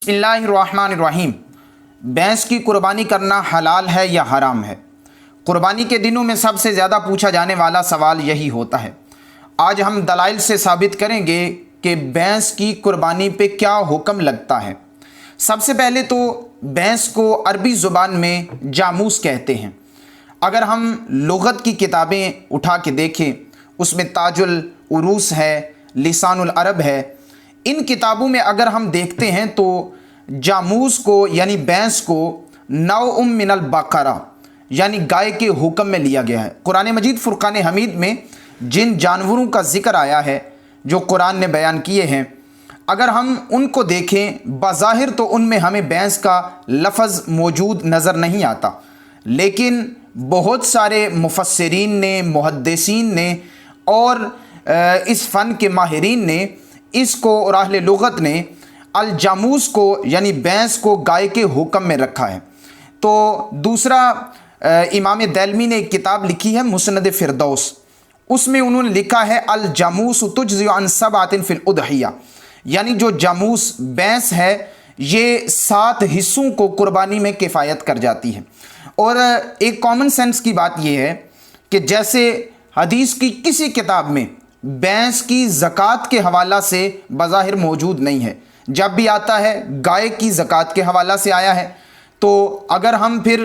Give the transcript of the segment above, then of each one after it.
बिस्मिल्लाहिर्रहमानिर्रहीम। भैंस की कुर्बानी करना हलाल है या हराम है? कुर्बानी के दिनों में सबसे ज़्यादा पूछा जाने वाला सवाल यही होता है। आज हम दलाइल से साबित करेंगे कि भैंस की कुर्बानी पे क्या हुक्म लगता है। सबसे पहले तो भैंस को अरबी ज़ुबान में जामूस कहते हैं। अगर हम लुग़त की किताबें उठा के देखें, उसमें ताजुल उरूस है, लिसानुल अरब है, इन किताबों में अगर हम देखते हैं तो जामूस को यानी भैंस को नौउम मिनल बकरा यानी गाय के हुक्म में लिया गया है। कुरान मजीद फुरकान हमीद में जिन जानवरों का जिक्र आया है जो कुरान ने बयान किए हैं, अगर हम उनको देखें बज़ाहिर तो उनमें हमें भैंस का लफ्ज़ मौजूद नज़र नहीं आता, लेकिन बहुत सारे मुफस्सिरीन ने, मुहद्दिसीन ने और इस फ़न के माहिरीन ने इसको और अहले लुग़त ने अल जामूस को यानी भैंस को गाय के हुक्म में रखा है। तो दूसरा इमाम दैलमी ने एक किताब लिखी है मुस्नद फ़िरदौस, उसमें उन्होंने लिखा है अल जामूस तुजज़ी अन सबअतिन फ़िल उदहिया, यानी जो जामूस भैंस है ये 7 हिस्सों को कुर्बानी में किफ़ायत कर जाती है। और एक कॉमन सेंस की बात यह है कि जैसे हदीस की किसी किताब में भैंस की ज़कात के हवाला से बज़ाहिर मौजूद नहीं है, जब भी आता है गाय की ज़कात के हवाला से आया है। तो अगर हम फिर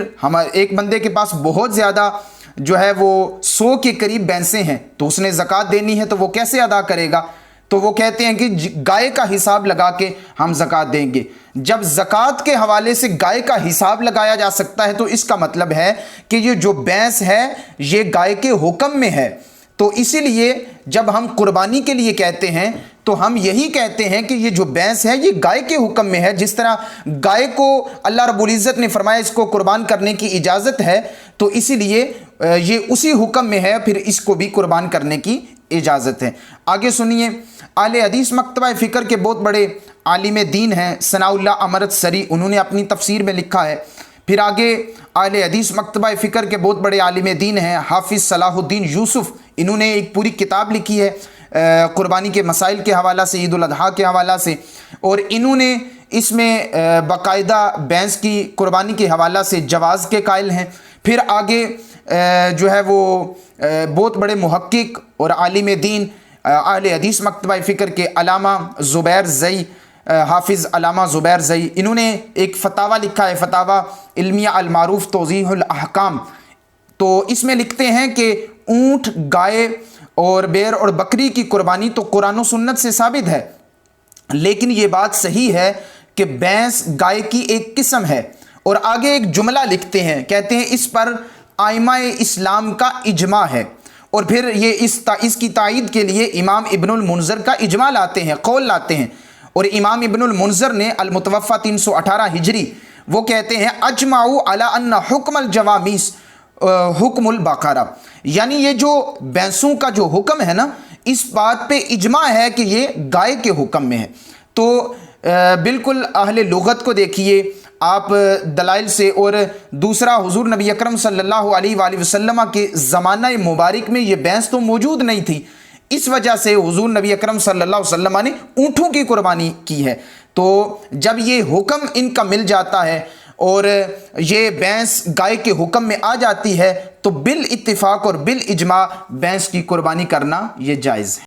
एक बंदे के पास बहुत ज़्यादा जो है वो 100 के करीब भैंसें हैं तो उसने ज़कात देनी है, तो वो कैसे अदा करेगा? तो वो कहते हैं कि गाय का हिसाब लगा के हम ज़कात देंगे। जब ज़कात के हवाले से गाय का हिसाब लगाया जा सकता है तो इसका मतलब है कि ये जो भैंस है ये गाय के हुक्म में है। तो इसीलिए जब हम कुर्बानी के लिए कहते हैं तो हम यही कहते हैं कि ये जो भैंस है ये गाय के हुक्म में है। जिस तरह गाय को अल्लाह रब्बुल इज़्ज़त ने फरमाया इसको कुर्बान करने की इजाज़त है, तो इसीलिए ये उसी हुक्म में है, फिर इसको भी कुर्बान करने की इजाज़त है। आगे सुनिए, आले हदीस मकतबा फ़िक्र के बहुत बड़े आलिम दीन हैं सनाउल्लाह अमरत सरी, उन्होंने अपनी तफसीर में लिखा है। फिर आगे आले हदीस मकतबा फ़िक्र के बहुत बड़े आलिम दीन हैं हाफिज़ सलाहुद्दीन यूसुफ़, इन्होंने एक पूरी किताब लिखी है कुर्बानी के मसाइल के हवाला से, ईद उल अज़हा के हवाला से, और इन्होंने इसमें बाकायदा भैंस की कुर्बानी के हवाला से जवाज़ के कायल हैं। फिर आगे जो है वो बहुत बड़े मुहक्किक और आलिम दीन आले हदीस मकतबा फ़िक्र के अलामा ज़ुबैर ज़ई, हाफिज़ अलामा ज़ुबैर ज़ई, इन्होंने एक फ़तावा लिखा है, फ़तावा इल्मिया अल मारूफ़ तौज़ीहुल अहकाम। तो इसमें लिखते हैं कि ऊँट, गाय और बैर और बकरी की कुर्बानी तो कुरान और सुन्नत से साबित है, लेकिन ये बात सही है कि भैंस गाय की एक किस्म है। और आगे एक जुमला लिखते हैं, कहते हैं इस पर आइमाए इस्लाम का इजमा है। और फिर ये इसकी तायीद के लिए इमाम इब्नुल मुनज़र का इजमा लाते हैं, कौल लाते हैं। और इमाम इब्नुल मुनज़र ने अल मुतवफ़ा 318 हिजरी वो कहते हैं अजमाऊ अला अन्ना हुक्मल जवामीस हुक्मुल बकरा, यानी ये जो भैंसों का जो हुक्म है ना, इस बात पे इजमा है कि ये गाय के हुक्म में है। तो बिल्कुल अहले लुग़त को देखिए आप दलाइल से, और दूसरा हुज़ूर नबी अकरम सल्लल्लाहु अलैहि वसल्लम के ज़माना मुबारक में ये भैंस तो मौजूद नहीं थी, इस वजह से हुज़ूर नबी अकरम सल्लल्लाहु अलैहि वसल्लम ने ऊँटों की कुर्बानी की है। तो जब ये हुक्म इनका मिल जाता है और ये भैंस गाय के हुक्म में आ जाती है तो बिल इत्तिफाक और बिल इजमा भैंस की कुर्बानी करना ये जायज़ है।